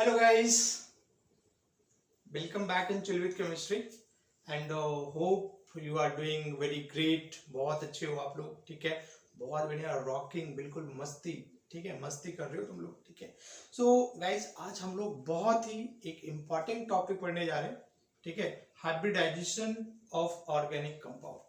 Hello guys, welcome back in Chill with Chemistry and hope you are doing very great। बहुत अच्छे हो आप लोग, ठीक है, बहुत बढ़िया रॉकिंग, बिल्कुल मस्ती, ठीक है, मस्ती कर रहे हो तुम लोग, ठीक है। सो गाइस, आज हम लोग बहुत ही एक इम्पॉर्टेंट टॉपिक पढ़ने जा रहे हैं, ठीक है, hybridisation of organic compound,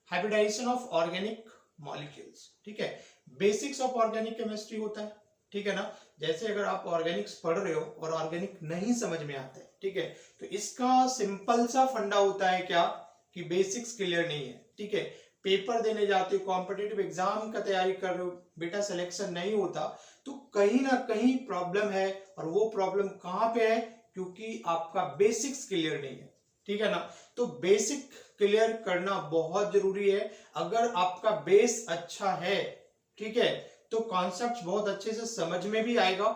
hybridisation of organic molecules, ठीक है। बेसिक्स ऑफ ऑर्गेनिक केमिस्ट्री होता है, ठीक है ना। जैसे अगर आप ऑर्गेनिक्स पढ़ रहे हो और ऑर्गेनिक नहीं समझ में आता है, ठीक है, तो इसका सिंपल सा फंडा होता है क्या कि बेसिक्स क्लियर नहीं है, ठीक है। पेपर देने जाते हो, कॉम्पिटिटिव एग्जाम का तैयारी कर रहे हो, बेटा सिलेक्शन नहीं होता तो कहीं ना कहीं प्रॉब्लम है। और वो प्रॉब्लम कहां पे है? क्योंकि आपका बेसिक्स क्लियर नहीं है, ठीक है ना। तो बेसिक क्लियर करना बहुत जरूरी है। अगर आपका बेस अच्छा है, ठीक है, तो कॉन्सेप्ट बहुत अच्छे से समझ में भी आएगा,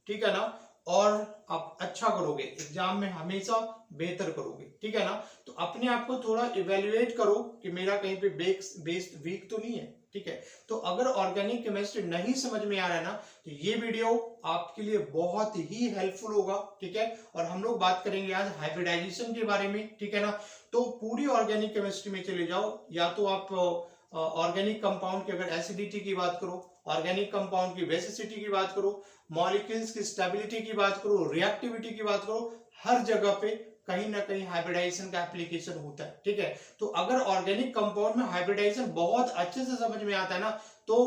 ठीक है ना, और आप अच्छा करोगे, एग्जाम में हमेशा बेहतर करोगे, ठीक है ना। तो अपने आप को थोड़ा इवेल्युएट करो कि मेरा कहीं पे बेस वीक तो नहीं है, ठीक है। तो अगर ऑर्गेनिक केमिस्ट्री नहीं समझ में आ रहा है ना, तो ये वीडियो आपके लिए बहुत ही हेल्पफुल होगा, ठीक है। और हम लोग बात करेंगे आज हाइब्रिडाइजेशन के बारे में, ठीक है ना। तो पूरी ऑर्गेनिक केमिस्ट्री में चले जाओ, या तो आप ऑर्गेनिक कंपाउंड की अगर एसिडिटी की बात करो, ऑर्गेनिक कंपाउंड की बेसिसिटी की बात करो, मॉलिक्यूल्स की स्टेबिलिटी की बात करो, रिएक्टिविटी की बात करो, हर जगह पे कहीं ना कहीं हाइब्रिडाइजेशन का एप्लीकेशन होता है, ठीक है। तो अगर ऑर्गेनिक कंपाउंड में हाइब्रिडाइजेशन बहुत अच्छे से समझ में आता है ना, तो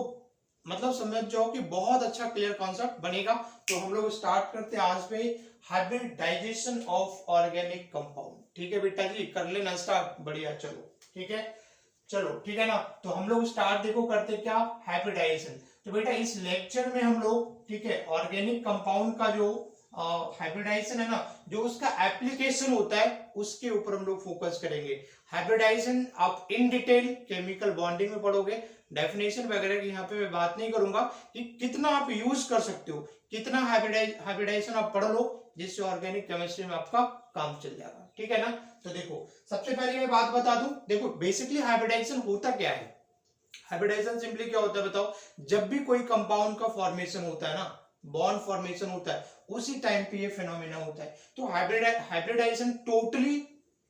मतलब समझ जाओ कि बहुत अच्छा क्लियर कॉन्सेप्ट बनेगा। तो हम लोग स्टार्ट करते हैं आज पे हाइब्रिडाइजेशन ऑफ ऑर्गेनिक कंपाउंड, ठीक है बेटा जी, कर लेना स्टार्ट, बढ़िया, चलो ठीक है, चलो ठीक है ना। तो हम लोग स्टार्ट देखो करते क्या, हाइब्रिडाइजेशन। तो बेटा इस लेक्चर में हम लोग, ठीक है, ऑर्गेनिक कंपाउंड का जो हाइब्रिडाइजेशन है ना, जो उसका एप्लीकेशन होता है उसके ऊपर हम लोग फोकस करेंगे। हाइब्रिडाइजेशन आप इन डिटेल केमिकल बॉन्डिंग में पढ़ोगे, डेफिनेशन वगैरह की यहाँ पे मैं बात नहीं करूंगा कि कितना आप यूज कर सकते हो, कितना हाइब्रिडाइजेशन आप पढ़ लो जिससे ऑर्गेनिक केमिस्ट्री में आपका काम चल जाएगा, ठीक है ना। तो देखो सबसे पहले मैं बात बता दूं, देखो बेसिकली हाइब्रिडाइजेशन होता क्या है। हाइब्रिडाइजेशन सिंपली क्या होता है बताओ, जब भी कोई कंपाउंड का फॉर्मेशन होता है ना, बॉन्ड फॉर्मेशन होता है, उसी टाइम पे ये फिनोमेना होता है। तो हाइब्रिडाइजेशन टोटली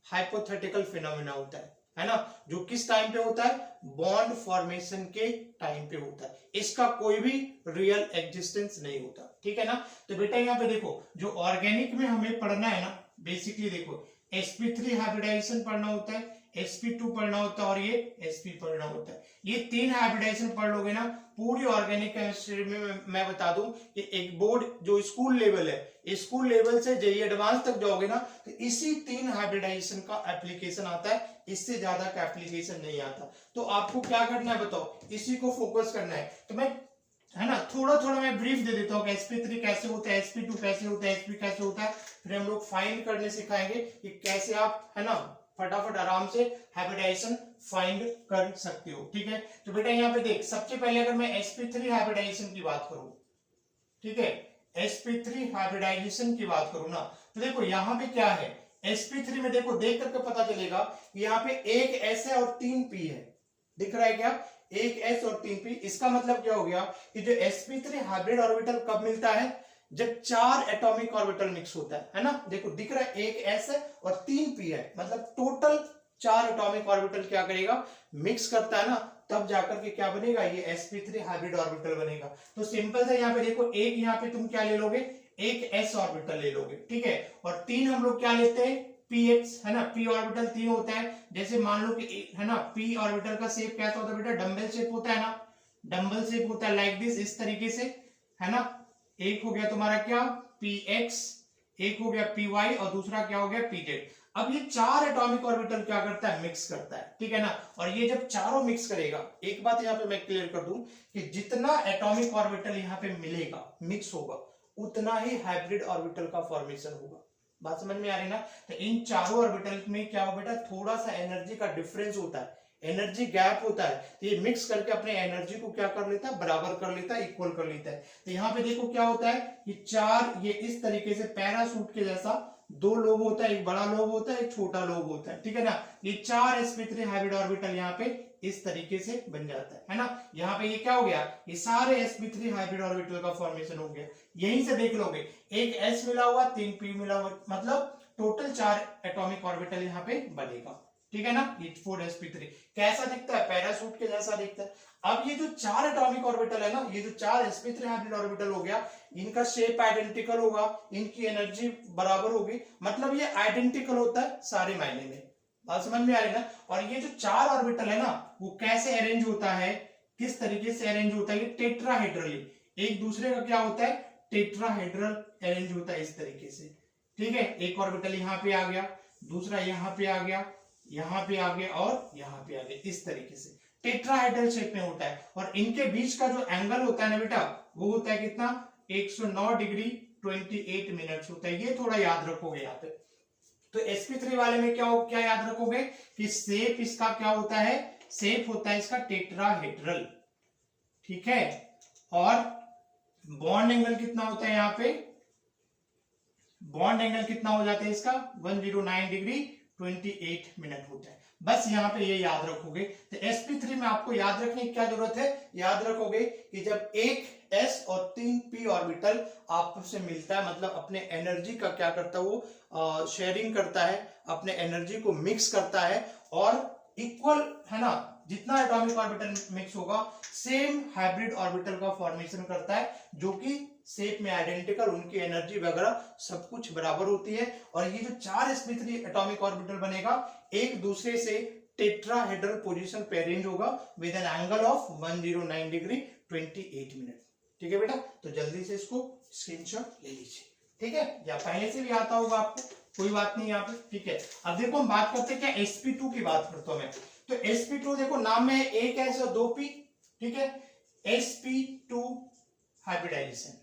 हाइपोथेटिकल फिनोमेना होता है ना, जो किस टाइम पे होता है, बॉन्ड फॉर्मेशन के टाइम पे होता है, इसका कोई भी रियल एग्जिस्टेंस नहीं होता, ठीक है ना। तो बेटा यहाँ पे देखो, जो ऑर्गेनिक में हमें पढ़ना है ना, बेसिकली देखो sp3 हाइब्रिडाइजेशन पढ़ना होता है, sp2 पढ़ना होता है और ये sp पढ़ना होता है। ये तीन हाइब्रिडाइजेशन पढ़ लोगे ना, पूरी ऑर्गेनिक केमिस्ट्री में मैं बता दूं कि एक बोर्ड जो स्कूल लेवल है, स्कूल लेवल से जेईई एडवांस तक जाओगे ना, तो इसी तीन हाइब्रिडाइजेशन का एप्लीकेशन आता है, इससे ज्यादा का एप्लीकेशन नहीं आता। तो आपको क्या करना है बताओ, इसी को फोकस करना है। तो मैं, है ना, थोड़ा थोड़ा मैं ब्रीफ दे देता हूँ कि sp3 कैसे होता है, sp2 कैसे होता है, sp कैसे होता है, फिर हम लोग फाइंड करने सिखाएंगे कि कैसे आप, है ना, फटाफट आराम से हाइब्रिडाइजेशन फाइंड कर सकते हो, ठीक है। तो बेटा यहाँ पे देख, सबसे पहले अगर मैं sp3 हाइब्रिडाइजेशन की बात करूं, ठीक है, sp3 हाइब्रिडाइजेशन की बात करूं ना, तो देखो यहाँ पे क्या है, sp3 में देखो देख करके पता चलेगा, यहाँ पे एक S है और 3 P है, दिख रहा है क्या, एक S और 3 P। इसका मतलब क्या हो गया कि जो sp3 हाइब्रिड ऑर्बिटल कब मिलता है, जब 4 एटॉमिक ऑर्बिटल मिक्स होता है ना। देखो दिख रहा है, एक S है और 3 P है, मतलब टोटल 4 एटॉमिक ऑर्बिटल क्या करेगा, मिक्स करता है ना, तब जाकर के क्या बनेगा, ये sp3 हाइब्रिड ऑर्बिटल बनेगा। तो सिंपल से यहाँ पे देखो, एक यहाँ पे तुम क्या ले लोगे, एक S ऑर्बिटल ले लोगे, ठीक है, और 3 हम लोग क्या लेते हैं, px, है ना, p ऑर्बिटल 3 होता है। जैसे मान लो कि, है ना, p ऑर्बिटल का शेप कैसा होता है बेटा, डंबल शेप होता है ना, डंबल शेप होता है लाइक दिस, इस तरीके से, है ना। एक हो गया तुम्हारा क्या, px, एक हो गया py और दूसरा क्या हो गया pz। अब ये 4 एटॉमिक ऑर्बिटल क्या करता है, मिक्स करता है, ठीक है ना। और ये जब चारों मिक्स करेगा, एक बात यहाँ पे मैं क्लियर कर दूं कि जितना एटॉमिक ऑर्बिटल यहाँ पे मिलेगा, मिक्स होगा, उतना ही हाइब्रिड ऑर्बिटल का फॉर्मेशन होगा। बात समझ में आ रही ना। तो इन चारों ऑर्बिटल में क्या हो बेटा, थोड़ा सा एनर्जी का डिफरेंस होता है, एनर्जी गैप होता है। तो ये मिक्स करके अपने एनर्जी को क्या कर लेता है, बराबर कर लेता है, इक्वल कर लेता है। तो यहाँ पे देखो क्या होता है कि 4, ये इस तरीके से पैरासूट के जैसा 2 लोब होता है, एक बड़ा लोब होता है, एक छोटा लोब होता है, ठीक है ना। ये 4 sp3 हाइब्रिड ऑर्बिटल यहाँ पे इस तरीके से बन जाता है ना। यहाँ पे ये क्या हो गया, ये सारे sp3 हाइब्रिड ऑर्बिटल का फॉर्मेशन हो गया। यहीं से देख लोगे, एक s मिला हुआ, 3 p मिला हुआ, मतलब टोटल 4 एटॉमिक ऑर्बिटल यहाँ पे बनेगा, ठीक है ना। ये 4sp3 कैसा दिखता है, पैरासूट के जैसा दिखता है। अब ये जो 4 एटॉमिक ऑर्बिटल है ना, ये जो 4 sp3 हाइब्रिड ऑर्बिटल हो गया, इनका शेप आइडेंटिकल होगा, इनकी एनर्जी बराबर होगी, मतलब ये आइडेंटिकल होता है सारे मायने में। बात समझ में आ रही है ना। और ये जो 4 ऑर्बिटल है ना, वो कैसे अरेंज होता है, किस तरीके से अरेंज होता है, टेट्राहेड्रली, एक दूसरे का क्या होता है, टेट्राहेड्रल अरेंज होता है इस तरीके से, ठीक है। एक ऑर्बिटल यहाँ पे आ गया, दूसरा यहाँ पे आ गया, यहाँ पे आ गया और यहाँ पे आ गया, इस तरीके से टेट्राहेड्रल शेप में होता है। और इनके बीच का जो एंगल होता है ना बेटा, वो होता है कितना, 109 डिग्री 28 मिनट्स होता है। ये थोड़ा याद रखोगे यहाँ पे। तो sp3 वाले में क्या याद रखोगे कि शेप इसका क्या होता है, शेप होता है इसका टेट्राहेड्रल, ठीक है। और बॉन्ड एंगल कितना होता है, यहाँ पे बॉन्ड एंगल कितना हो जाता है इसका, 109 डिग्री 28 मिनट होता है। बस यहाँ पे ये याद रखोगे। तो sp3 में आपको याद रखने की क्या जरूरत है, याद रखोगे कि जब एक s और 3 p ऑर्बिटल आपस में मिलता है, मतलब अपने एनर्जी का क्या करता है, वो शेयरिंग करता है, अपने एनर्जी को मिक्स करता है, और इक्वल है ना, जितना एटॉमिक ऑर्बिटल मिक्स होगा सेम हाइब्रिड ऑर्बिटल का फॉर्मेशन करता है, जो कि शेप में आइडेंटिकल, उनकी एनर्जी वगैरह सब कुछ बराबर होती है। और ये जो 4 sp3 एटॉमिक ऑर्बिटल बनेगा, एक दूसरे से टेट्राहेड्रल पोजीशन पे अरेंज होगा with an angle of 109 degree 28 minute, ठीक है बेटा। तो जल्दी से इसको स्क्रीनशॉट ले लीजिए, ठीक है, या पहले से भी आता होगा आपको, कोई बात नहीं यहाँ पे, ठीक है। अब देखो हम बात करते हैं क्या, sp2 की बात करता हूं मैं। तो sp2 देखो नाम में है, एक s और 2 p, ठीक है। sp2 हाइब्रिडाइजेशन,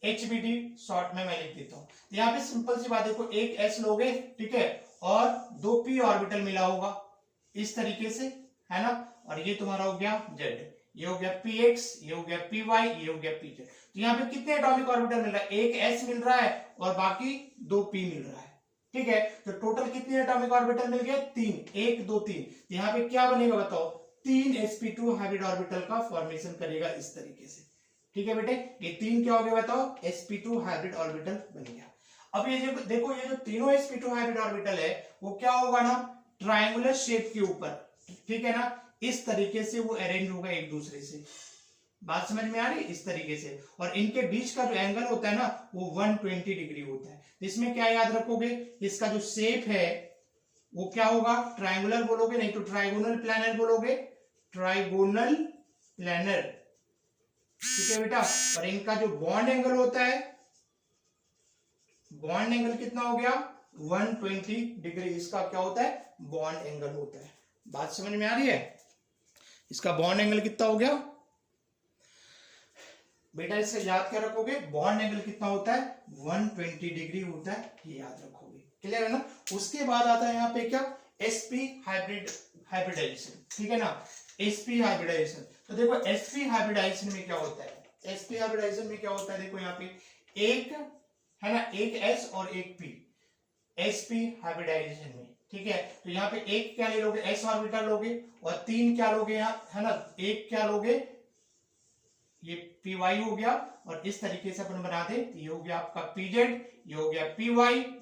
HBD शॉर्ट में मैं लिख देता हूं। यहाँ पे सिंपल सी बात, देखो एक s लोगे, ठीक है, और 2 p ऑर्बिटल मिला होगा इस तरीके से, है ना। और ये तुम्हारा हो गया z, ये हो गया px, ये हो गया py, ये हो गया pz। तो यहाँ पे कितने एटॉमिक ऑर्बिटल मिल रहा है, एक s मिल रहा है और बाकी 2 p मिल रहा है, ठीक है। तो टोटल कितने एटॉमिक ऑर्बिटल मिल गए, 3, 1 2 3। यहाँ पे क्या बनेगा बताओ, 3 sp2 हाइब्रिड ऑर्बिटल का फॉर्मेशन करेगा इस तरीके से, ठीक है बेटे। ये 3 क्या हो गया बताओ, sp2 हाइब्रिड ऑर्बिटल बन गया। अब ये देखो, ये जो तीनों sp2 हाइब्रिड ऑर्बिटल है, वो क्या होगा ना, ट्रायंगुलर शेप के ऊपर, ठीक है ना, इस तरीके से वो अरेंज होगा एक दूसरे से। बात समझ में आ रही है, इस तरीके से। और इनके बीच का जो एंगल होता है ना, वो 120 डिग्री होता है। इसमें क्या याद रखोगे, इसका जो शेप है वो क्या होगा, ट्रायंगुलर बोलोगे, नहीं तो ट्राइगोनल प्लैनर बोलोगे, ट्राइगोनल प्लैनर, ठीक है बेटा। और इनका जो बॉन्ड एंगल होता है, बॉन्ड एंगल कितना हो गया, 120 डिग्री, इसका क्या होता है, बॉन्ड एंगल होता है। बात समझ में आ रही है, इसका बॉन्ड एंगल कितना हो गया बेटा, इससे याद क्या रखोगे, बॉन्ड एंगल कितना होता है, 120 डिग्री होता है, ये याद रखोगे, क्लियर है ना। उसके बाद आता है यहाँ पे क्या, sp हाइब्रिडाइजेशन, ठीक है ना, sp हाइब्रिडाइजेशन। तो देखो sp हाइब्रिडाइजेशन में क्या होता है, sp हाइब्रिडाइजेशन में क्या होता है, देखो यहाँ पे एक है ना, एक s और एक p, sp हाइब्रिडाइजेशन में, ठीक है। तो यहाँ पे एक क्या ले लोगे, s ऑर्बिटल लोगे, और 3 क्या लोगे यहाँ, है ना, एक क्या लोगे, ये py हो गया, और इस तरीके से अपन बना दे, ये हो गया आपका pz, ये हो गया py,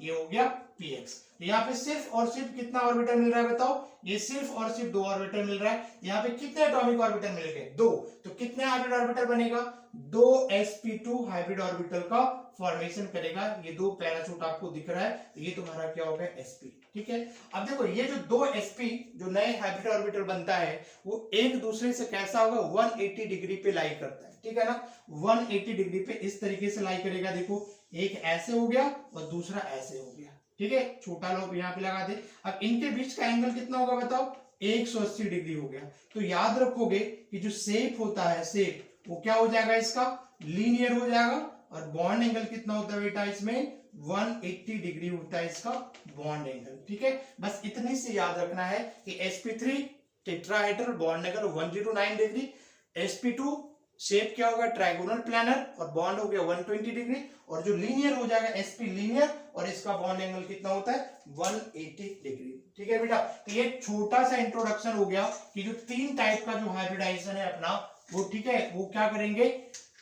ये हो गया px। तो यहाँ पे सिर्फ और सिर्फ कितना ऑर्बिटल मिल रहा है बताओ, ये सिर्फ और सिर्फ 2 ऑर्बिटल मिल रहा है। यहाँ पे कितने एटॉमिक ऑर्बिटल मिल गए, 2। तो कितने हाइब्रिड ऑर्बिटल बनेगा, 2 sp2 हाइब्रिड ऑर्बिटल का फॉर्मेशन करेगा। ये 2 पैराशूट आपको दिख रहा है, ये तुम्हारा क्या होगा, sp, ठीक है। अब देखो ये जो 2 sp जो नए हाइब्रिड ऑर्बिटल बनता है, वो एक दूसरे से कैसा होगा, 180 डिग्री पे लाई करता है, ठीक है ना, 180 डिग्री पे इस तरीके से लाई करेगा। देखो एक ऐसे हो गया और दूसरा ऐसे हो गया, ठीक है, छोटा लोग यहाँ पे लगा दे। अब इनके बीच का एंगल कितना होगा बताओ, 180 डिग्री हो गया। तो याद रखोगे कि जो शेप होता है, शेप वो क्या हो जाएगा, इसका लीनियर हो जाएगा। और बॉन्ड एंगल कितना होता है बेटा, इसमें 180 डिग्री होता है इसका बॉन्ड एंगल, ठीक है। बस इतने से याद रखना है कि sp3 tetrahedral, bond angle 109 degree, sp2 shape क्या होगा, ट्रायगोनल प्लानर, और बॉन्ड हो गया 120 डिग्री, और जो लीनियर हो जाएगा sp लीनियर, और इसका बॉन्ड एंगल कितना होता है 180 डिग्री। ठीक है बेटा, तो ये छोटा सा इंट्रोडक्शन हो गया कि जो 3 टाइप का जो हाइब्रिडाइजेशन है अपना वो, ठीक है, वो क्या करेंगे,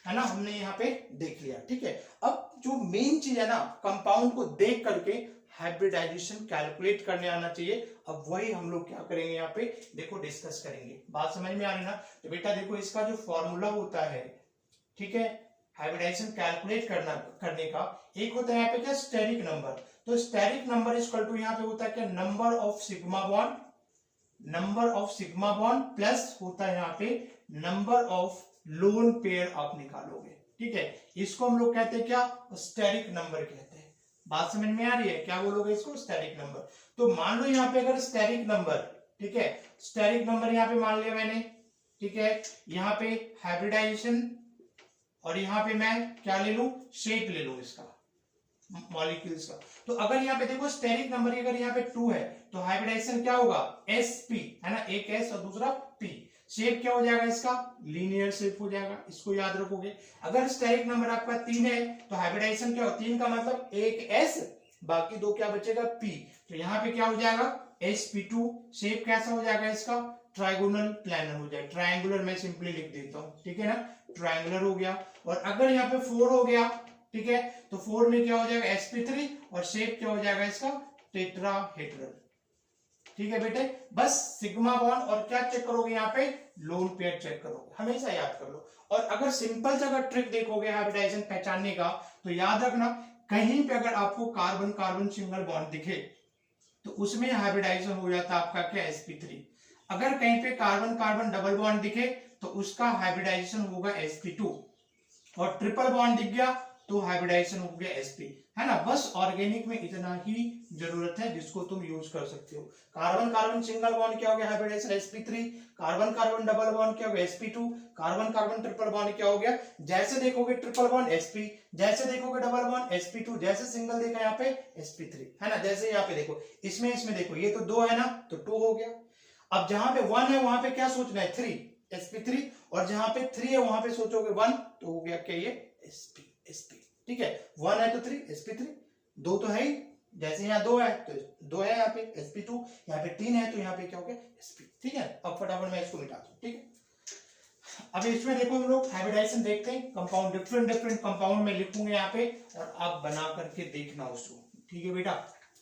है ना, हमने यहाँ पे देख लिया। ठीक है, अब जो मेन चीज है ना, कंपाउंड को देख करके हाइब्रिडाइजेशन कैलकुलेट करने आना चाहिए। अब वही हम लोग क्या करेंगे यहाँ पे देखो डिस्कस करेंगे। बात समझ में आ रही ना? तो बेटा देखो इसका जो फॉर्मूला होता है, ठीक है, हाइब्रिडाइजेशन कैलकुलेट करने का, एक होता है यहाँ पे क्या, स्टेरिक नंबर। तो स्टेरिक नंबर इक्वल टू यहाँ पे होता है क्या, number of sigma bond plus होता है यहाँ पे नंबर ऑफ लोन पेयर आप निकालोगे। ठीक है, इसको हम लोग कहते हैं क्या, स्टेरिक नंबर कहते हैं। बात समझ में आ रही है? क्या बोलोगे इसको, स्टेरिक नंबर। तो मान लो यहाँ पे अगर स्टेरिक नंबर, ठीक है, स्टेरिक नंबर यहाँ पे मान लिया मैंने, ठीक है, यहाँ पे हाइब्रिडाइजेशन, और यहाँ पे मैं क्या ले लूं, शेप ले लूं इसका, मॉलिक्यूल्स का। तो अगर यहाँ पे देखो स्टेरिक नंबर अगर यहाँ पे 2 है तो हाइब्रिडाइजेशन क्या होगा, sp, है ना, एक s और दूसरा p। शेप क्या हो जाएगा इसका, लीनियर शेप हो जाएगा, इसको याद रखोगे। अगर स्टेरिक नंबर आपका 3 है तो हाइब्रिडाइजेशन क्या हो, 3 का मतलब एक s, बाकी 2 क्या बचेगा, p। तो यहाँ पे क्या हो जाएगा, sp2। शेप कैसा हो जाएगा इसका, ट्राइगोनल प्लानर हो जाएगा, ट्रायंगुलर मैं सिंपली लिख देता हूँ, ठीक है ना, ट्रायंगुलर हो गया। और अगर यहाँ पे 4 हो गया, ठीक है, तो 4 में क्या हो जाएगा, sp3, और शेप क्या हो जाएगा इसका, टेट्राहेड्रल। ठीक है बेटे, बस सिग्मा बॉन्ड और क्या चेक करोगे यहाँ पे, लोन पेयर चेक करोगे, हमेशा याद कर लो। और अगर सिंपल सा अगर ट्रिक देखोगे हाइब्रिडाइजेशन पहचानने का, तो याद रखना कहीं पे अगर आपको कार्बन कार्बन सिंगल बॉन्ड दिखे तो उसमें हाइब्रिडाइजेशन हो जाता है आपका क्या, sp3। अगर कहीं पे कार्बन कार्बन डबल बॉन्ड दिखे तो उसका हाइब्रिडाइजेशन होगा sp2, और ट्रिपल बॉन्ड दिख गया तो हाइब्रिडाइजेशन हो गया sp, है ना। बस ऑर्गेनिक में इतना ही जरूरत है जिसको तुम यूज कर सकते हो। कार्बन कार्बन सिंगल बॉन्ड क्या हो गया, hybridisation sp3, carbon carbon double bond क्या हो गया, sp2, carbon carbon triple bond क्या हो गया, जैसे देखोगे ट्रिपल बॉन्ड sp, जैसे देखोगे डबल बॉन्ड sp2, जैसे सिंगल देखा यहाँ पे sp3, है ना। जैसे यहाँ पे देखो, इसमें देखो ये तो 2 है ना, तो 2 हो गया। अब जहां पे 1 है वहां पे क्या सोचना है, 3, sp3, और जहां पे 3 है वहां पे सोचोगे 1, तो हो गया क्या, ये sp। ठीक है, 1 है तो 3, sp3, 2 तो है ही, जैसे यहाँ 2 है तो 2 है यहाँ पे sp2, यहाँ पे 3 है तो यहाँ पे क्या हो गया, sp। ठीक है, अब फटाफट मैं इसको मिटा दूं। ठीक है, अब इसमें देखो हम लोग हाइब्रिडाइजेशन देखते हैं, कंपाउंड डिफरेंट कंपाउंड में लिखूंगे यहाँ पे, और आप बना करके देखना उसको। ठीक है बेटा,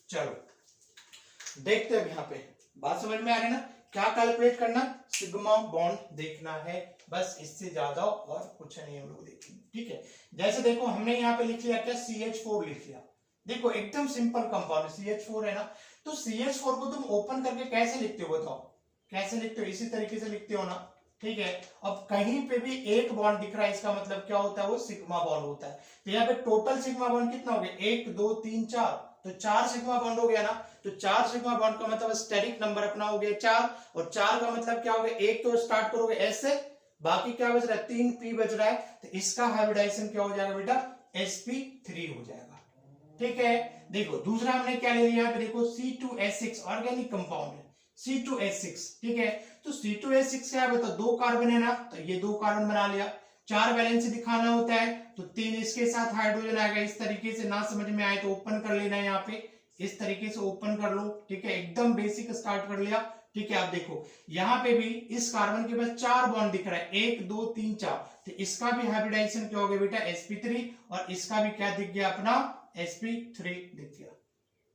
चलो देखते हैं यहाँ पे, बात समझ में आ रही ना। क्या कैलकुलेट करना, सिग्मा बॉन्ड देखना है, बस इससे ज्यादा और कुछ नहीं हम लोग देखेंगे। ठीक है, जैसे देखो हमने यहाँ पे लिख लिया क्या, CH4 लिख लिया। देखो एकदम सिंपल कंपाउंड CH4 है ना, तो CH4 को तुम ओपन करके कैसे लिखते हो बताओ, कैसे लिखते हो, इसी तरीके से लिखते हो ना। ठीक है, अब कहीं पे भी एक बॉन्ड दिख रहा है इसका मतलब क्या होता है, वो सिग्मा बॉन्ड होता है। तो यहाँ पे टोटल सिग्मा बॉन्ड कितना हो गया, 1 2 3 4, तो 4 सिग्मा बॉन्ड हो गया ना। तो 4 सिग्मा बॉन्ड का मतलब स्टेरिक नंबर अपना हो गया 4, और 4 का मतलब क्या हो गया, एक तो स्टार्ट करोगे S से, बाकी क्या बच रहा है, 3 P बच रहा है, तो इसका हाइब्रिडाइजेशन क्या हो जाएगा बेटा, sp3 हो जाएगा। ठीक है, देखो दूसरा हमने क्या ले लिया, यहाँ पे देखो C2H6 ऑर्गेनिक कंपाउंड है, C2H6। ठीक है, तो C2H6 क्या है बता, 2 कार्बन है ना, तो ये 2 कार्बन बना लिया। 4 वैलेंसी दिखाना होता है तो 3 इसके साथ हाइड्रोजन आएगा। इस तरीके से ना समझ में आए तो ओपन कर लेना है, यहाँ पे इस तरीके से ओपन कर लो। ठीक है, एकदम बेसिक स्टार्ट कर लिया। ठीक है, आप देखो यहाँ पे भी इस कार्बन के पास 4 बॉन्ड दिख रहा है, 1 2 3 4, तो इसका भी हाइब्रिडाइजेशन क्या हो गया बेटा, sp3, और इसका भी क्या दिख गया अपना, sp3 दिख गया।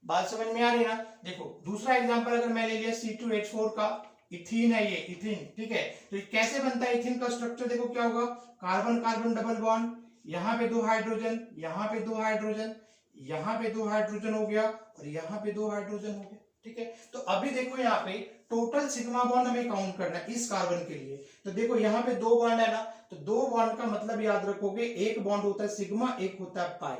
बात समझ में आ रही है ना। देखो दूसरा एग्जांपल अगर मैं ले लिया C2H4 का, इथीन है ये, इथीन। ठीक है, तो कैसे बनता है इथीन का स्ट्रक्चर, देखो क्या होगा, कार्बन कार्बन डबल बॉन्ड, यहाँ पे 2 हाइड्रोजन, यहाँ पे 2 हाइड्रोजन, यहाँ पे 2 हाइड्रोजन हो गया, और यहाँ पे 2 हाइड्रोजन हो गया। ठीक है, तो अभी देखो यहाँ पे टोटल सिग्मा बॉन्ड हमें काउंट करना है इस कार्बन के लिए। तो देखो यहाँ पे 2 बॉन्ड है ना, तो 2 बॉन्ड का मतलब याद रखोगे, एक बॉन्ड होता है सिग्मा, एक होता है पाई।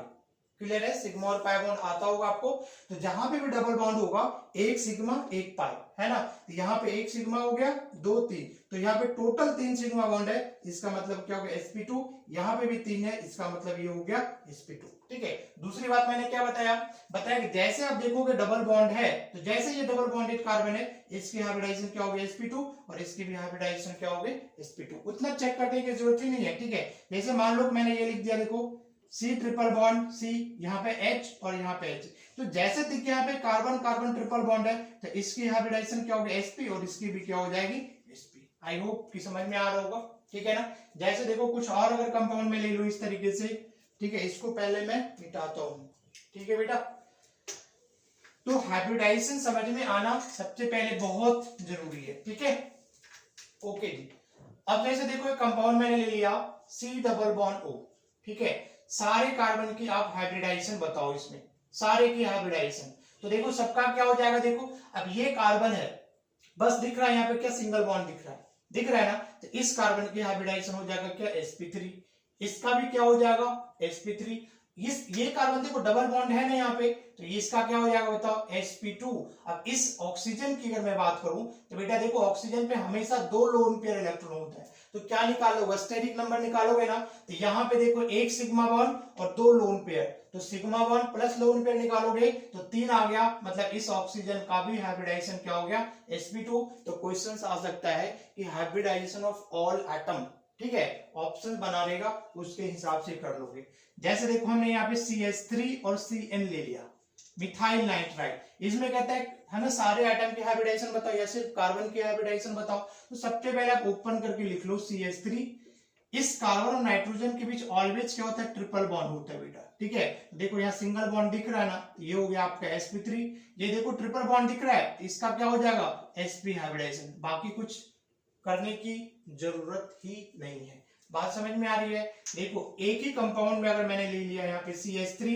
क्लियर है, सिग्मा और पाई बॉन्ड आता होगा आपको। तो जहां पे भी डबल बॉन्ड होगा एक सिग्मा एक पाई, है ना, तो यहाँ पे एक सिग्मा हो गया, दो तीन, तो यहाँ पे टोटल 3 सिग्मा बॉन्ड है, इसका मतलब क्या हो गया sp2, यहाँ पे भी 3 है, इसका मतलब ये हो गया sp2। ठीक है, दूसरी बात मैंने क्या बताया कि जैसे आप देखोगे डबल बॉन्ड है, तो जैसे ये डबल बॉन्डेड कार्बन है, इसकी हाइब्रिडाइजेशन क्या होगी sp2 और इसकी भी हाइब्रिडाइजेशन क्या होगी sp2। उतना चेक करने की जरूरत ही नहीं है। ठीक है, जैसे मान लो मैंने ये लिख दिया, देखो C ट्रिपल बॉन्ड C, यहाँ पे H और यहाँ पे H, तो जैसे देखिए यहाँ पे कार्बन कार्बन ट्रिपल बॉन्ड है, तो इसकी हाइब्रिडाइजेशन क्या होगी sp और इसकी भी क्या हो जाएगी sp। आई होप कि समझ में आ रहा होगा। ठीक है ना, जैसे देखो कुछ और अगर कंपाउंड में ले लो इस तरीके से, ठीक है, इसको पहले मैं मिटाता हूं। ठीक है बेटा, तो हाइब्रिडाइजेशन समझ में आना सबसे पहले बहुत जरूरी है। ठीक है, ओके जी। अब जैसे देखो एक कंपाउंड मैंने ले लिया C डबल बॉन्ड O। ठीक है, सारे कार्बन की आप हाइब्रिडाइजेशन बताओ, इसमें सारे की हाइब्रिडाइजेशन, तो देखो सबका क्या हो जाएगा। देखो अब ये कार्बन है, बस दिख रहा है यहाँ पे क्या सिंगल बॉन्ड दिख रहा है ना, तो इस कार्बन की हाइब्रिडाइजेशन हो जाएगा क्या sp3, इसका भी क्या हो जाएगा sp3, ये कार्बन देखो डबल बॉन्ड है ना यहाँ पे, तो इसका क्या हो जाएगा बताओ sp2। अब इस ऑक्सीजन की अगर मैं बात करूं तो बेटा देखो ऑक्सीजन पे हमेशा 2 लोन पेयर इलेक्ट्रॉन होता है, तो क्या निकालोगे, स्टेरिक नंबर निकालोगे ना, तो यहाँ पे देखो एक सिग्मा बॉन्ड और 2 लोन पेयर, तो sigma bond plus lone pair निकालोगे तो 3 आ गया, मतलब इस ऑक्सीजन का भी हाइब्रिडाइजेशन क्या हो गया sp2। तो क्वेश्चन आ सकता है कि हाइब्रिडाइजेशन ऑफ ऑल एटम, ठीक है, ऑप्शन बना रहेगा उसके हिसाब से कर लोगे। जैसे देखो हमने यहाँ पे CH3 और Cn ले लिया, मिथाइल नाइट्राइड, इसमें कहता है ना सारे एटम की हाइब्रिडाइजेशन बताओ या सिर्फ कार्बन की हाइब्रिडाइजेशन बताओ, तो सबसे पहले आप ओपन करके लिख लो CH3। इस कार्बन और नाइट्रोजन के बीच ऑलवेज क्या होता है, ट्रिपल बॉन्ड होता है बेटा। ठीक है, देखो यहाँ सिंगल बॉन्ड दिख रहा है ना, ये हो गया आपका sp3, ये देखो ट्रिपल बॉन्ड दिख रहा है, इसका क्या हो जाएगा sp हाइब्रिडाइजेशन, बाकी कुछ करने की जरूरत ही नहीं है। बात समझ में आ रही है। देखो एक ही कंपाउंड में अगर मैंने ले लिया यहाँ पे CH3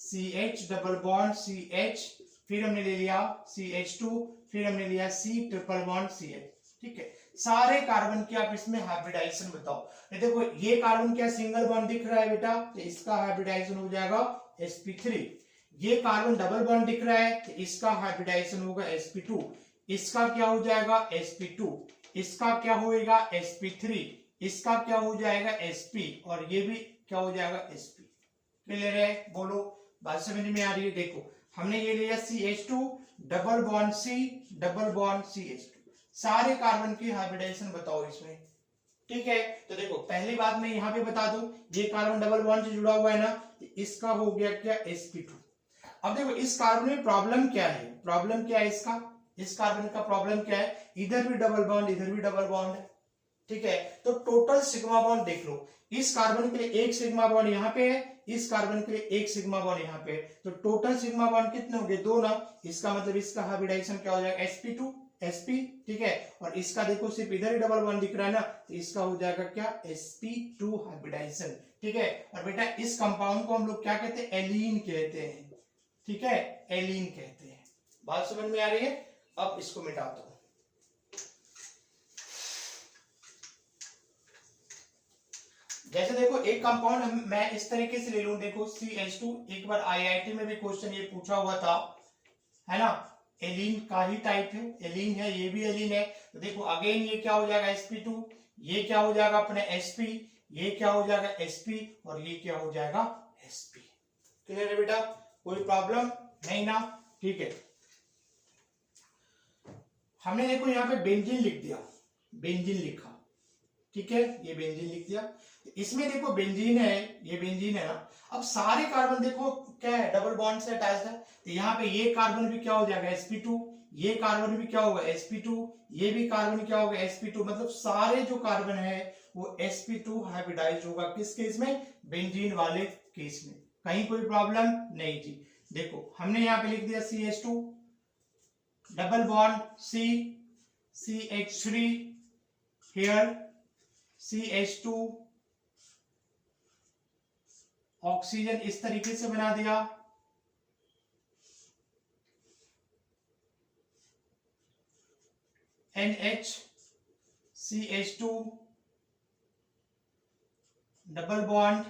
CH double bond CH, फिर हमने ले लिया CH2, फिर हमने लिया C ट्रिपल बॉन्ड CH। ठीक है, सारे कार्बन की आप इसमें हाइब्रिडाइजेशन बताओ। ये देखो ये कार्बन क्या सिंगल बॉन्ड दिख रहा है बेटा, तो इसका हाइब्रिडाइजेशन हो जाएगा sp3। ये कार्बन डबल बॉन्ड दिख रहा है, तो इसका हाइब्रिडाइजेशन होगा sp2, इसका क्या हो जाएगा sp2, इसका क्या होएगा sp3, इसका क्या हो जाएगा sp, और ये भी क्या हो जाएगा sp। क्लियर है, बोलो, बात समझ में आ रही है। देखो हमने ये लिया CH2 double bond C double bond CH2, सारे कार्बन की हाइब्रिडाइजेशन बताओ इसमें। ठीक है, तो देखो पहली बात मैं यहाँ पे बता दूं, ये कार्बन डबल बॉन्ड से जुड़ा हुआ है ना, तो इसका हो गया क्या sp2। अब देखो इस कार्बन में प्रॉब्लम क्या है, प्रॉब्लम क्या है इसका, इस कार्बन का प्रॉब्लम क्या है, इधर भी डबल बॉन्ड इधर भी डबल बॉन्ड है। ठीक है, तो टोटल सिग्मा बॉन्ड देख लो, इस कार्बन के लिए एक सिग्मा बॉन्ड यहाँ पे है, इस कार्बन के लिए एक सिग्मा बॉन्ड यहाँ पे है, तो टोटल सिग्मा बॉन्ड कितने हो गए, 2 ना, इसका मतलब इसका हाइब्रिडाइजेशन क्या हो जाएगा sp2 sp। ठीक है, और इसका देखो सिर्फ इधर ही डबल बॉन्ड दिख रहा है ना, तो इसका हो जाएगा क्या sp2 हाइब्रिडाइजेशन। ठीक है, और बेटा इस कंपाउंड को हम लोग क्या कहते हैं, एलीन कहते हैं। ठीक है, एलीन कहते हैं। बात समझ में आ रही है। अब इसको मिटाता हूं। जैसे देखो एक कंपाउंड मैं इस तरीके से ले लूं, देखो CH2, एक बार IIT में भी क्वेश्चन ये पूछा हुआ था, है ना, एलीन का ही टाइप है, एलीन है, ये भी एलीन है, तो देखो अगेन ये क्या हो जाएगा sp2, ये क्या हो जाएगा अपने sp, ये क्या हो जाएगा sp, और ये क्या हो जाएगा sp। क्लियर है बेटा, कोई प्रॉब्लम नहीं ना। ठीक है, हमने देखो यहाँ पे बेंजीन लिख दिया, बेंजीन लिखा, ठीक है, ये बेंजीन लिख दिया, इसमें देखो बेंजीन है, ये बेंजीन है ना। अब सारे कार्बन देखो क्या है, डबल बॉन्ड से अटैच्ड है, तो यहाँ पे ये कार्बन भी क्या हो जाएगा sp2, ये कार्बन भी क्या होगा sp2, ये भी कार्बन क्या होगा sp2, मतलब सारे जो कार्बन है वो sp2 हाइब्रिडाइज होगा किस केस में, बेंजीन वाले केस में। कहीं कोई प्रॉब्लम नहीं थी। देखो हमने यहाँ पे लिख दिया CH2 double bond C CH3 here CH2, oxygen इस तरीके से बना दिया, NH CH2 double bond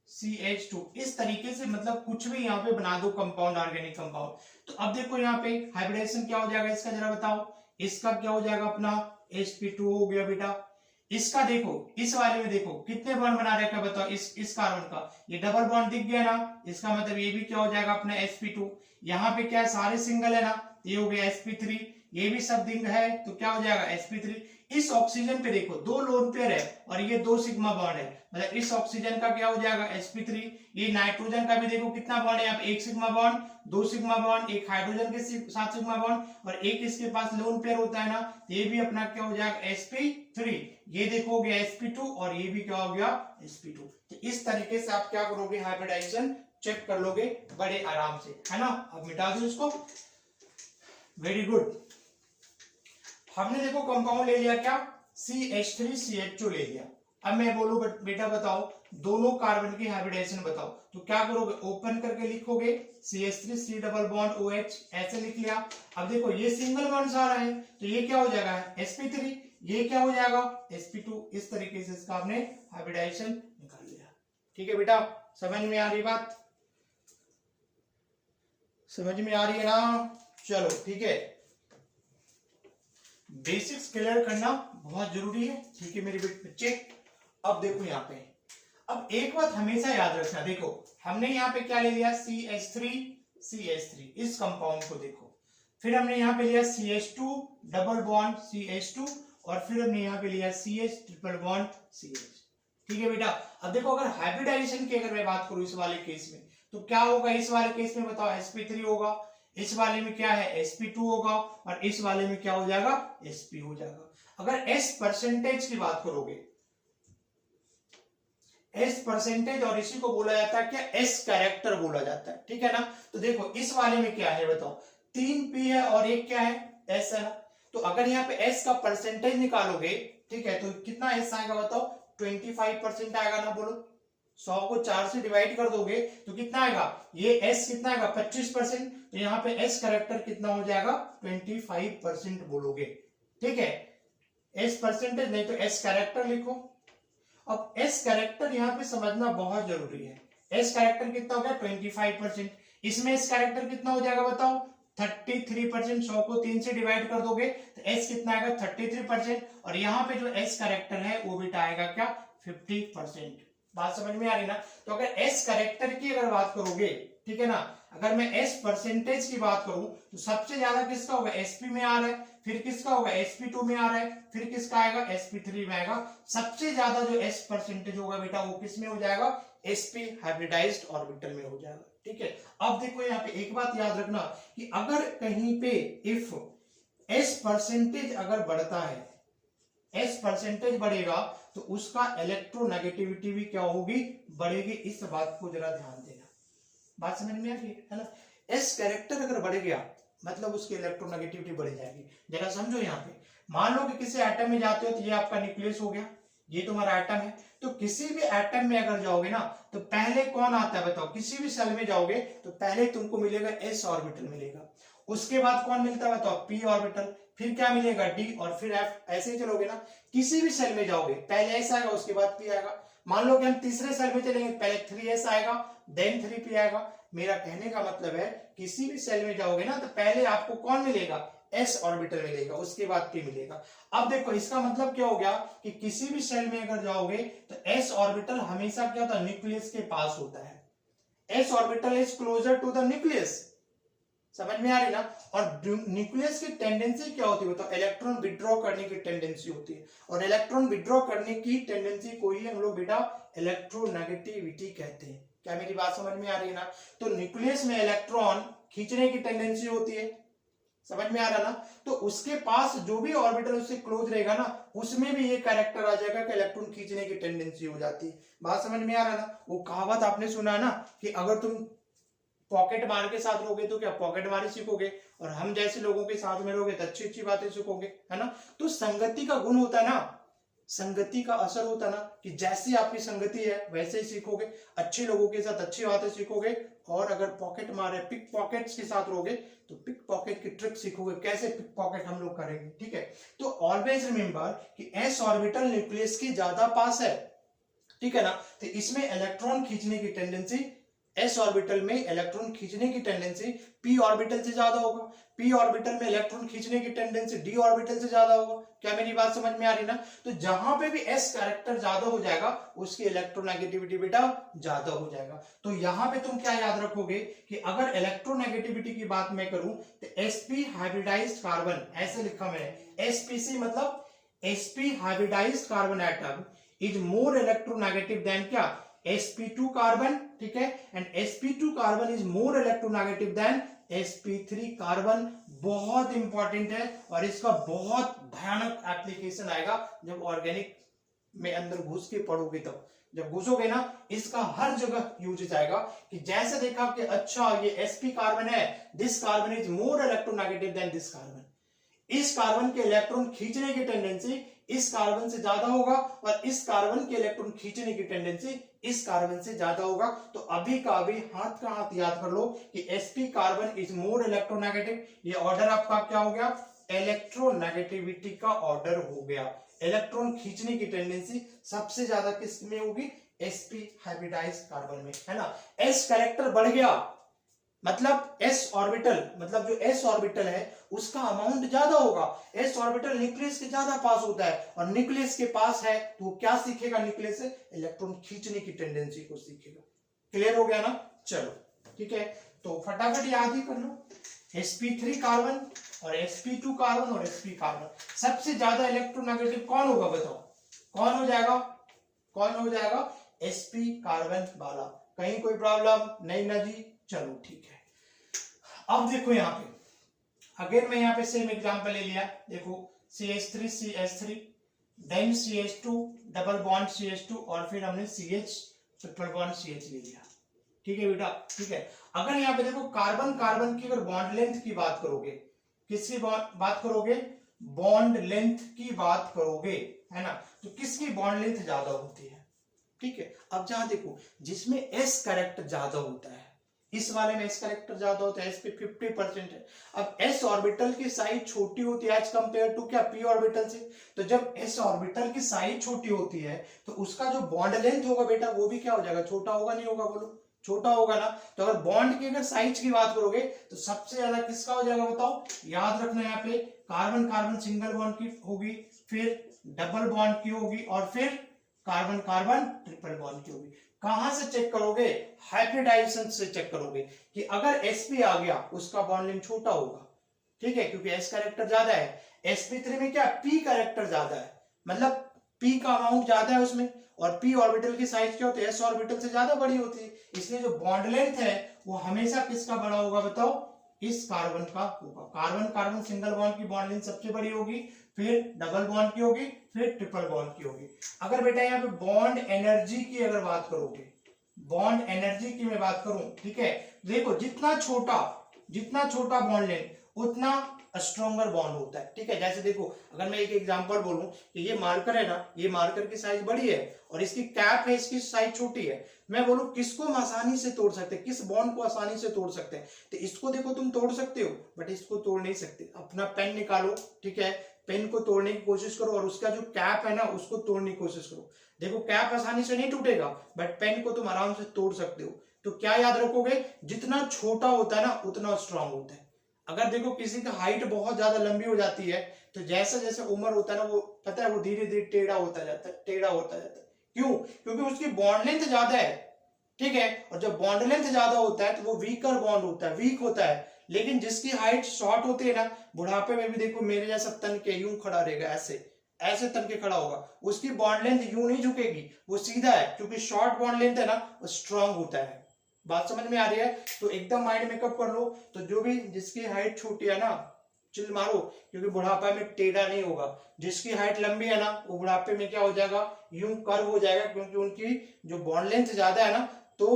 CH2 इस तरीके से मतलब कुछ भी यहाँ पे बना दो कंपाउंड, ऑर्गेनिक कंपाउंड। तो अब देखो यहाँ पे हाइब्रिडेशन क्या हो जाएगा इसका, जरा बताओ। इसका क्या हो जाएगा अपना sp2 हो गया बेटा। इसका देखो, इस वाले में देखो कितने बॉन्ड बना रखा है बताओ, इस कार्बन का ये डबल बॉन्ड दिख गया ना, इसका मतलब ये भी क्या हो जाएगा अपना sp2। यहाँ पे क्या है, सारे सिंगल है ना, ये हो गया sp3, ये भी सब रिंग है तो क्या हो जाएगा sp3। इस ऑक्सीजन पे देखो दो लोन पेयर है और ये दो सिग्मा बॉन्ड है, मतलब इस ऑक्सीजन का क्या हो जाएगा sp3। ये नाइट्रोजन का भी देखो कितना बॉन्ड है यहाँ पे, एक सिग्मा बॉन्ड, दो सिग्मा बॉन्ड, एक हाइड्रोजन के साथ सिग्मा बॉन्ड और एक इसके पास लोन पेयर होता है ना, ये भी अपना क्या हो जाएगा sp3। ये देखो हो गया sp2 और ये भी क्या हो गया sp2। तो इस तरीके से आप क्या करोगे, हाइब्रिडाइजेशन चेक कर लोगे बड़े आराम से, है ना। अब मिटा दो इसको, वेरी गुड। हमने देखो कंपाउंड ले लिया क्या, CH3CH2 ले लिया। अब मैं बोलूं बेटा बताओ दोनों कार्बन की हाइब्रिडेशन बताओ, तो क्या करोगे, ओपन करके लिखोगे CH3 C double bond OH, ऐसे लिख लिया। अब देखो ये सिंगल बॉन्ड सारा है तो ये क्या हो जाएगा sp3, ये क्या हो जाएगा sp2। इस तरीके से इसका आपने हाइब्रिडाइजेशन निकाल लिया। ठीक है बेटा, समझ में आ रही बात, समझ में आ रही है ना। चलो ठीक है, बेसिक्स क्लियर करना बहुत जरूरी है, ठीक है मेरे बच्चे। अब देखो यहाँ पे, अब एक बात हमेशा याद रखना, देखो हमने यहाँ पे क्या ले लिया CH3 इस कंपाउंड को देखो, फिर हमने यहाँ पे लिया CH2 डबल बॉन्ड CH2 और फिर हमने यहाँ पे लिया CH ट्रिपल बॉन्ड CH। ठीक है बेटा, अब देखो अगर हाइब्रिडाइजेशन की अगर मैं बात करूं इस वाले केस में तो क्या होगा, इस वाले केस में बताओ sp3 होगा, इस वाले में क्या है sp2 होगा और इस वाले में क्या हो जाएगा sp हो जाएगा। अगर s परसेंटेज की बात करोगे, s परसेंटेज और इसी को बोला जाता है क्या, s कैरेक्टर बोला जाता है, ठीक है ना। तो देखो इस वाले में क्या है बताओ, 3p है और एक क्या है s है ना। तो अगर यहाँ पे s का परसेंटेज निकालोगे, ठीक है, तो कितना s आएगा बताओ, 25% आएगा ना, बोलो 100 को 4 से डिवाइड कर दोगे तो कितना आएगा, ये s कितना आएगा 25%, तो यहाँ पे s कैरेक्टर कितना हो जाएगा 25% बोलोगे। ठीक है, s परसेंटेज नहीं तो s कैरेक्टर लिखो। अब s कैरेक्टर यहाँ पे समझना बहुत जरूरी है। s कैरेक्टर कितना हो गया 25%, इसमें s कैरेक्टर कितना हो जाएगा बताओ 33%। 100 को 3 से डिवाइड कर दोगे तो s कितना आएगा 33%, और यहाँ पे जो s कैरेक्टर है वो बेटा आएगा क्या 50%। बात समझ में आ रही ना। तो अगर s कैरेक्टर की अगर बात करोगे, ठीक है ना, अगर मैं s परसेंटेज की बात करूं तो सबसे ज्यादा किसका होगा sp में आ रहा है, फिर किसका होगा sp2 में आ रहा है, फिर किसका आएगा sp3 में आएगा। सबसे ज्यादा जो s परसेंटेज होगा बेटा वो किस में हो जाएगा sp हाइब्रिडाइज्ड ऑर्बिटल में हो जाएगा। ठीक है, अब देखो यहाँ पे एक बात याद रखना कि अगर कहीं पे इफ s परसेंटेज अगर बढ़ता है, s परसेंटेज बढ़ेगा तो उसका इलेक्ट्रोनेगेटिविटी भी क्या होगी, बढ़ेगी। इस बात को जरा ध्यान देना, बात समझ में आ रही है ना। s कैरेक्टर अगर बढ़ गया मतलब उसकी इलेक्ट्रोनेगेटिविटी बढ़ जाएगी। जरा समझो यहाँ पे, मान लो कि किसी एटम में जाते हो तो ये आपका न्यूक्लियस हो गया, ये तुम्हारा एटम है, तो किसी भी एटम में अगर जाओगे ना तो पहले कौन आता है बताओ, किसी भी सेल में जाओगे तो पहले तुमको मिलेगा s ऑर्बिटल मिलेगा, उसके बाद कौन मिलता है बताओ p ऑर्बिटल, फिर क्या मिलेगा d और फिर f, ऐसे ही चलोगे ना। किसी भी सेल में जाओगे पहले s आएगा उसके बाद p आएगा। मान लो कि हम तीसरे सेल में चलेंगे, पहले 3s आएगा देन 3p आएगा। मेरा कहने का मतलब है किसी भी सेल में जाओगे ना तो पहले आपको कौन मिलेगा s ऑर्बिटल मिलेगा, उसके बाद p मिलेगा। अब देखो इसका मतलब क्या हो गया कि किसी भी सेल में अगर जाओगे तो s ऑर्बिटल हमेशा क्या होता है न्यूक्लियस के पास होता है। s orbital is closer to the nucleus, समझ में आ रही ना। और न्यूक्लियस की टेंडेंसी क्या होती है बताओ, इलेक्ट्रॉन विड्रॉ करने की टेंडेंसी होती है, और इलेक्ट्रॉन विड्रॉ करने की टेंडेंसी को ही हम लोग बेटा इलेक्ट्रोनेगेटिविटी कहते हैं। क्या मेरी बात समझ में आ रही है ना। तो न्यूक्लियस में इलेक्ट्रॉन खींचने की टेंडेंसी होती है, समझ में आ रहा ना। तो उसके पास जो भी ऑर्बिटल उससे क्लोज रहेगा ना उसमें भी ये कैरेक्टर आ जाएगा कि इलेक्ट्रॉन खींचने की टेंडेंसी हो जाती है। बात समझ में आ रहा ना। वो कहावत आपने सुना ना कि अगर तुम पॉकेट मार के साथ रहोगे तो क्या पॉकेट मारी सीखोगे, और हम जैसे लोगों के साथ में रहोगे तो अच्छी अच्छी बातें सीखोगे, है ना। तो संगति का गुण होता है ना, संगति का असर होता है ना कि जैसी आपकी संगति है वैसे ही सीखोगे, अच्छे लोगों के साथ अच्छी बातें सीखोगे। और अगर पॉकेट मारे पिक पॉकेट्स के साथ रहोगे तो पिक पॉकेट की ट्रिक सीखोगे, कैसे पिक पॉकेट हम लोग करेंगे। ठीक है, तो ऑलवेज रिमेंबर कि एस ऑर्बिटल न्यूक्लियस की ज्यादा पास है, ठीक है ना। तो इसमें इलेक्ट्रॉन खींचने की टेंडेंसी, एस ऑर्बिटल में इलेक्ट्रॉन खींचने की टेंडेंसी पी ऑर्बिटल से ज्यादा होगा, पी ऑर्बिटल में इलेक्ट्रॉन खींचने की टेंडेंसी डी ऑर्बिटल से ज्यादा होगा। क्या मेरी बात समझ में आ रही ना। तो जहां पे भी एस कैरेक्टर ज्यादा हो जाएगा उसकी इलेक्ट्रोनेगेटिविटी बेटा ज्यादा हो जाएगा। तो यहां पे तुम क्या याद रखोगे कि अगर इलेक्ट्रोनेगेटिविटी की बात मैं करूं तो sp हाइब्रिडाइज्ड कार्बन, ऐसे लिखा मैंने spc मतलब sp hybridised carbon atom is more electronegative than क्या sp2 कार्बन, ठीक है। And sp2 carbon is more electronegative than sp3 carbon. बहुत इंपॉर्टेंट है और इसका बहुत भयानक एप्लीकेशन आएगा जब ऑर्गेनिक में अंदर घुस के पढ़ोगे। तब जब घुसोगे ना इसका हर जगह यूज जाएगा कि जैसे देखा कि अच्छा ये sp कार्बन है, this carbon is more electronegative than this carbon, इस कार्बन के इलेक्ट्रॉन खींचने की टेंडेंसी इस कार्बन से ज्यादा होगा और इस कार्बन के इलेक्ट्रॉन खींचने की टेंडेंसी इस कार्बन से ज्यादा होगा। तो अभी का अभी हाथ का हाथ याद कर लो कि sp carbon is more electronegative. ये ऑर्डर आपका क्या हो गया, इलेक्ट्रोनेगेटिविटी का ऑर्डर हो गया। इलेक्ट्रॉन खींचने की टेंडेंसी सबसे ज्यादा किस में होगी, sp हाइब्रिडाइज्ड कार्बन में, है ना। s कैरेक्टर बढ़ गया मतलब s ऑर्बिटल, मतलब जो s ऑर्बिटल है उसका अमाउंट ज्यादा होगा। s ऑर्बिटल न्यूक्लियस के ज्यादा पास होता है और न्यूक्लियस के पास है तो वो क्या सीखेगा, न्यूक्लियस से इलेक्ट्रॉन खींचने की टेंडेंसी को सीखेगा। क्लियर हो गया ना। चलो ठीक है, तो फटाफट याद ही कर लो sp3 कार्बन और sp2 कार्बन और sp कार्बन। सबसे ज्यादा इलेक्ट्रोनेगेटिव कौन होगा बताओ, कौन हो जाएगा, कौन हो जाएगा, sp कार्बन वाला। कहीं कोई प्रॉब्लम नहीं ना जी। चलो ठीक है, अब देखो यहाँ पे अगेन मैं यहाँ पे सेम एग्जांपल ले लिया। देखो CH3 CH3 then CH2 double bond CH2 और फिर हमने CH ट्रिपल बॉन्ड CH ले लिया। ठीक है बेटा, ठीक है। अगर यहाँ पे देखो कार्बन कार्बन की अगर बॉन्ड लेंथ की बात करोगे, किसकी बात करोगे, बॉन्ड लेंथ की बात करोगे, है ना, तो किसकी बॉन्ड लेंथ ज्यादा होती है। ठीक है, अब जहां देखो जिसमें S कैरेक्टर ज्यादा होता है, इस वाले में S कैरेक्टर ज्यादा होता है, S पे 50% है। अब S ऑर्बिटल की साइज छोटी होती है एज कंपेयर टू क्या, P ऑर्बिटल से। तो जब S ऑर्बिटल की साइज छोटी होती है तो उसका जो बॉन्ड लेंथ होगा बेटा वो भी क्या हो जाएगा, छोटा होगा, नहीं होगा, बोलो छोटा होगा ना। तो अगर बॉन्ड की अगर साइज की बात करोगे तो सबसे ज्यादा किसका हो जाएगा बताओ, याद रखना यहाँ पे कार्बन कार्बन सिंगल बॉन्ड की होगी, फिर डबल बॉन्ड की होगी और फिर कार्बन कार्बन ट्रिपल बॉन्ड की होगी। कहां से चेक करोगे, हाइब्रिडाइजेशन से चेक करोगे कि अगर sp आ गया उसका बॉन्ड लेंथ छोटा होगा, ठीक है, क्योंकि s कैरेक्टर ज्यादा है। sp3 में क्या, p कैरेक्टर ज्यादा है, मतलब p का अमाउंट ज्यादा है उसमें, और p ऑर्बिटल की साइज क्या होती है, s ऑर्बिटल से ज्यादा बड़ी होती है, इसलिए जो बॉन्ड लेंथ है वो हमेशा किसका बड़ा होगा बताओ, इस कार्बन का होगा। कार्बन कार्बन सिंगल बॉन्ड की बॉन्ड लेंथ सबसे बड़ी होगी, फिर डबल बॉन्ड की होगी, फिर ट्रिपल बॉन्ड की होगी। अगर बेटा यहाँ पे बॉन्ड एनर्जी की अगर बात करोगे, बॉन्ड एनर्जी की मैं बात करूं, ठीक है, देखो जितना छोटा बॉन्ड लेंथ उतना स्ट्रॉन्गर बॉन्ड होता है। ठीक है, जैसे देखो अगर मैं एक एग्जांपल बोलूं कि ये मार्कर है ना, ये मार्कर की साइज बड़ी है और इसकी कैप है, इसकी साइज छोटी है, मैं बोलूं किसको हम आसानी से तोड़ सकते हैं, किस बॉन्ड को आसानी से तोड़ सकते हैं, तो इसको देखो तुम तोड़ सकते हो बट इसको तोड़ नहीं सकते। अपना पेन निकालो, ठीक है, पेन को तोड़ने की कोशिश करो और उसका जो कैप है ना उसको तोड़ने की कोशिश करो। देखो कैप आसानी से नहीं टूटेगा बट पेन को तुम आराम से तोड़ सकते हो। तो क्या याद रखोगे, जितना छोटा होता है ना उतना स्ट्रांग होता है। अगर देखो किसी का हाइट बहुत ज्यादा लंबी हो जाती है तो जैसे जैसे उम्र होता है ना वो पता है वो धीरे धीरे टेढ़ा होता जाता है, टेढ़ा होता जाता है। क्यों, क्योंकि उसकी बॉन्ड लेंथ ज्यादा है, ठीक है, और जब बॉन्ड लेंथ ज्यादा होता है तो वो वीकर बॉन्ड होता है, वीक होता है। लेकिन जिसकी हाइट शॉर्ट होती है ना, बुढ़ापे में भी देखो मेरे जैसा तन के यूं खड़ा रहेगा, ऐसे ऐसे तन के खड़ा होगा, उसकी बॉन्ड लेंथ यूं नहीं झुकेगी, वो सीधा है, क्योंकि शॉर्ट बॉन्ड लेंथ है ना वो स्ट्रांग होता है। बात समझ में आ रही है, तो एकदम माइंड मेकअप कर लो। तो जो भी जिसकी हाइट छोटी है ना चिल मारो, क्योंकि बुढ़ापा में टेढ़ा नहीं होगा। जिसकी हाइट लंबी है ना वो बुढ़ापे में क्या हो जाएगा, यूं कर्व हो जाएगा, क्योंकि उनकी जो बॉन्ड लेंथ ज्यादा है ना तो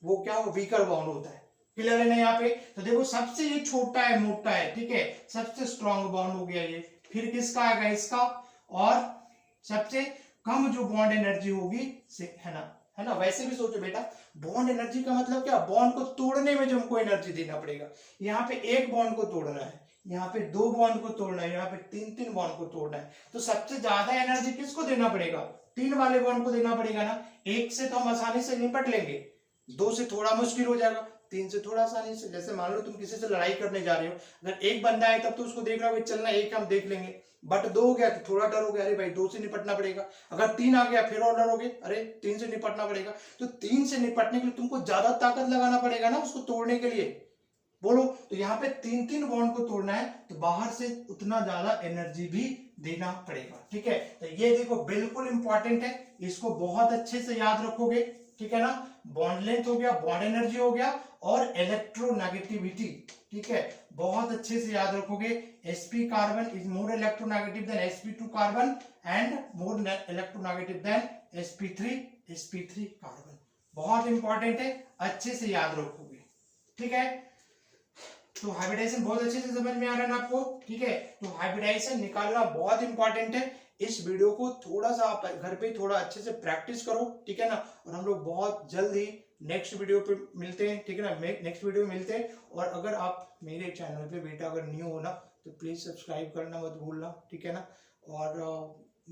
वो क्या हो, वीकर बॉन्ड होता है। क्लियर है ना यहाँ पे। तो देखो सबसे ये छोटा है, मोटा है, ठीक है, सबसे स्ट्रॉन्ग बॉन्ड हो गया ये। फिर किसका आएगा, इसका, और सबसे कम जो बॉन्ड एनर्जी होगी है ना। वैसे भी सोचो बेटा, बॉन्ड एनर्जी का मतलब क्या, बॉन्ड को तोड़ने में जो हमको एनर्जी देना पड़ेगा। यहाँ पे एक बॉन्ड को तोड़ना है, यहाँ पे 2 बॉन्ड को तोड़ना है, यहाँ पे 3 बॉन्ड को तोड़ना है। तो सबसे ज्यादा एनर्जी किसको देना पड़ेगा? 3 वाले बॉन्ड को देना पड़ेगा ना। 1 से तो हम आसानी से निपट लेंगे, 2 से थोड़ा मुश्किल हो जाएगा, 3 से थोड़ा आसानी से। जैसे मान लो तुम किसी से लड़ाई करने जा रहे हो, अगर एक बंदा है तब तो उसको देख रहा हो चलना, एक हम देख लेंगे, बट 2 हो गया तो थोड़ा डर हो गया, अरे भाई 2 से निपटना पड़ेगा। अगर 3 आ गया फिर और डरोगे, अरे 3 से निपटना पड़ेगा। तो 3 से निपटने के लिए तुमको ज्यादा ताकत लगाना पड़ेगा ना उसको तोड़ने के लिए, बोलो। तो यहाँ पे 3 बॉन्ड को तोड़ना है तो बाहर से उतना ज्यादा एनर्जी भी देना पड़ेगा, ठीक है। तो ये देखो बिल्कुल इंपॉर्टेंट है, इसको बहुत अच्छे से याद रखोगे, ठीक है ना। बॉन्ड लेंथ हो गया, बॉन्ड एनर्जी हो गया, और इलेक्ट्रोनेगेटिविटी, ठीक है, बहुत अच्छे से याद रखोगे। sp carbon is more electronegative than sp2 carbon and more electronegative than sp3 carbon. बहुत इंपॉर्टेंट है, अच्छे से याद रखोगे, ठीक है। तो हाइब्रिडाइजेशन बहुत अच्छे से समझ में आ रहा है ना आपको, ठीक है। तो हाइब्रिडाइजेशन निकालना बहुत इंपॉर्टेंट है। इस वीडियो को थोड़ा सा आप घर पे थोड़ा अच्छे से प्रैक्टिस करो, ठीक है ना। और हम लोग बहुत जल्द ही नेक्स्ट वीडियो पे मिलते हैं, ठीक है ना। नेक्स्ट वीडियो में मिलते हैं। और अगर आप मेरे चैनल पे बेटा अगर न्यू हो ना तो प्लीज सब्सक्राइब करना मत भूलना, ठीक है ना। और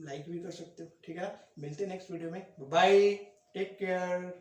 लाइक भी कर सकते हो, ठीक है ना। मिलते हैं नेक्स्ट वीडियो में, बाय, टेक केयर।